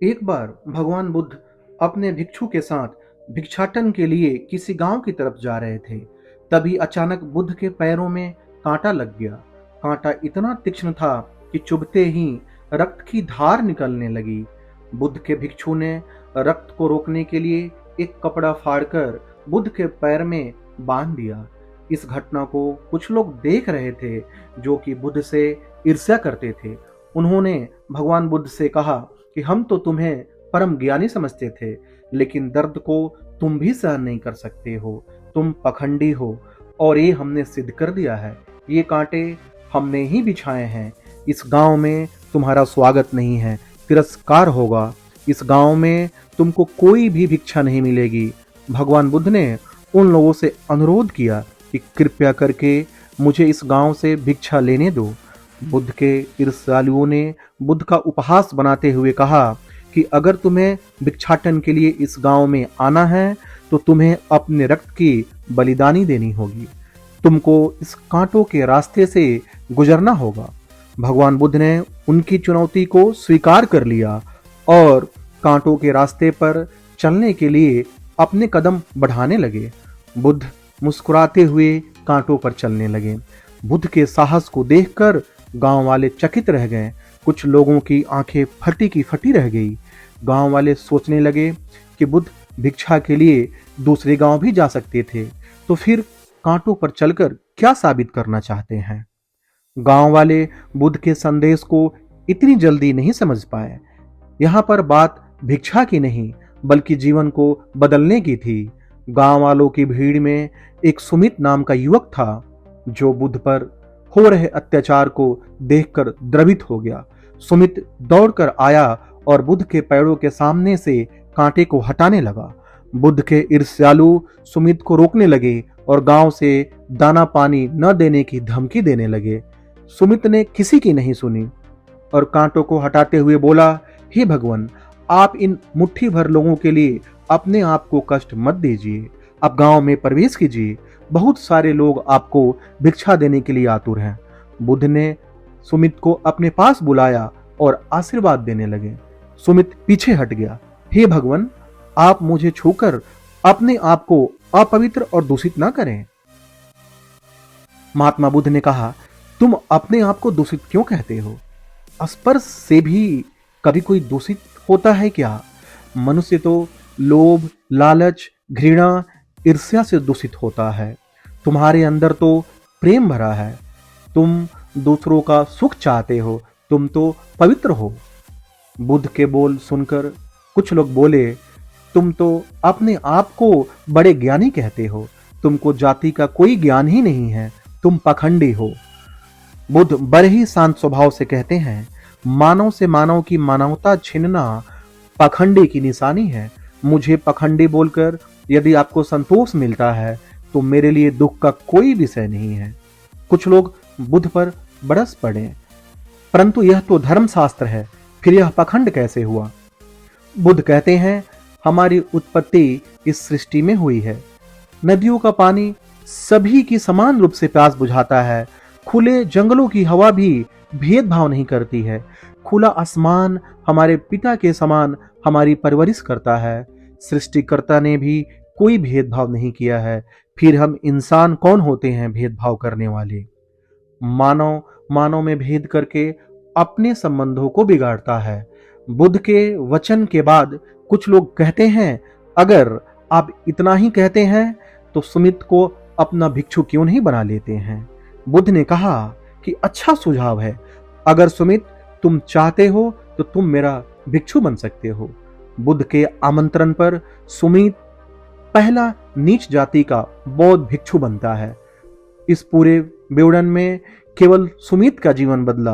एक बार भगवान बुद्ध अपने भिक्षु के साथ भिक्षाटन के लिए किसी गांव की तरफ जा रहे थे। तभी अचानक बुद्ध के पैरों में कांटा लग गया। कांटा इतना तीक्ष्ण था कि चुभते ही रक्त की धार निकलने लगी। बुद्ध के भिक्षु ने रक्त को रोकने के लिए एक कपड़ा फाड़कर बुद्ध के पैर में बांध दिया। इस घटना को कुछ लोग देख रहे थे जो कि बुद्ध से ईर्ष्या करते थे। उन्होंने भगवान बुद्ध से कहा कि हम तो तुम्हें परम ज्ञानी समझते थे, लेकिन दर्द को तुम भी सहन नहीं कर सकते हो। तुम पखंडी हो और ये हमने सिद्ध कर दिया है। ये कांटे हमने ही बिछाए हैं। इस गांव में तुम्हारा स्वागत नहीं है, तिरस्कार होगा। इस गांव में तुमको कोई भी भिक्षा नहीं मिलेगी। भगवान बुद्ध ने उन लोगों से अनुरोध किया कि कृपया करके मुझे इस गांव से भिक्षा लेने दो। बुद्ध के ईर्ष्यालुओं ने बुद्ध का उपहास बनाते हुए कहा कि अगर तुम्हें भिक्षाटन के लिए इस गांव में आना है तो तुम्हें अपने रक्त की बलिदानी देनी होगी। तुमको इस कांटों के रास्ते से गुजरना होगा। भगवान बुद्ध ने उनकी चुनौती को स्वीकार कर लिया और कांटों के रास्ते पर चलने के लिए अपने कदम बढ़ाने लगे। बुद्ध मुस्कुराते हुए कांटों पर चलने लगे। बुद्ध के साहस को देखकर गांव वाले चकित रह गए। कुछ लोगों की आंखें फटी की फटी रह गई। गांव वाले सोचने लगे कि बुद्ध भिक्षा के लिए दूसरे गांव भी जा सकते थे, तो फिर कांटों पर चलकर क्या साबित करना चाहते हैं। गांव वाले बुद्ध के संदेश को इतनी जल्दी नहीं समझ पाए। यहाँ पर बात भिक्षा की नहीं बल्कि जीवन को बदलने की थी। गांव वालों की भीड़ में एक सुमित नाम का युवक था जो बुद्ध पर हो रहे अत्याचार को देखकर द्रवित हो गया। सुमित दौड़कर आया और बुद्ध के पैरों के सामने से कांटे को हटाने लगा। बुद्ध के ईर्ष्यालु सुमित को रोकने लगे और गांव से दाना पानी न देने की धमकी देने लगे। सुमित ने किसी की नहीं सुनी और कांटों को हटाते हुए बोला, हे भगवान, आप इन मुट्ठी भर लोगों के लिए अपने आप को कष्ट मत दीजिए। आप गांव में प्रवेश कीजिए। बहुत सारे लोग आपको भिक्षा देने के लिए आतुर हैं। बुद्ध ने सुमित को अपने पास बुलाया और आशीर्वाद देने लगे। सुमित पीछे हट गया। हे भगवान, आप मुझे छूकर अपने आप को अपवित्र और दूषित ना करें। महात्मा बुद्ध ने कहा, तुम अपने आप को दूषित क्यों कहते हो? स्पर्श से भी कभी कोई दूषित होता है क्या? मनुष्य तो लोभ, लालच, घृणा, ईर्ष्या से दूषित होता है। तुम्हारे अंदर तो प्रेम भरा है। तुम दूसरों का सुख चाहते हो। तुम तो पवित्र हो। बुद्ध के बोल सुनकर कुछ लोग बोले, तुम तो अपने आप को बड़े ज्ञानी कहते हो। तुमको जाति का कोई ज्ञान ही नहीं है। तुम पखंडी हो। बुद्ध बड़े ही शांत स्वभाव से कहते हैं, मानव से मानव की मानवता छीनना पखंडी की निशानी है। मुझे पखंडी बोलकर यदि आपको संतोष मिलता है तो मेरे लिए दुख का कोई विषय नहीं है। कुछ लोग बुद्ध पर बरस पड़े, परंतु यह तो धर्मशास्त्र है, फिर यह पखंड कैसे हुआ? बुद्ध कहते हैं, हमारी उत्पत्ति इस सृष्टि में हुई है। नदियों का पानी सभी की समान रूप से प्यास बुझाता है। खुले जंगलों की हवा भी भेदभाव नहीं करती है। खुला आसमान हमारे पिता के समान हमारी परवरिश करता है। सृष्टिकर्ता ने भी कोई भेदभाव नहीं किया है। फिर हम इंसान कौन होते हैं भेदभाव करने वाले? मानव में भेद करके अपने संबंधों को बिगाड़ता है। बुद्ध के वचन के बाद कुछ लोग कहते हैं, अगर आप इतना ही कहते हैं तो सुमित को अपना भिक्षु क्यों नहीं बना लेते हैं? बुद्ध ने कहा कि अच्छा सुझाव है। अगर सुमित तुम चाहते हो तो तुम मेरा भिक्षु बन सकते हो। बुद्ध के आमंत्रण पर सुमित पहला नीच जाति का बौद्ध भिक्षु बनता है। इस पूरे विवरण में केवल सुमित का जीवन बदला।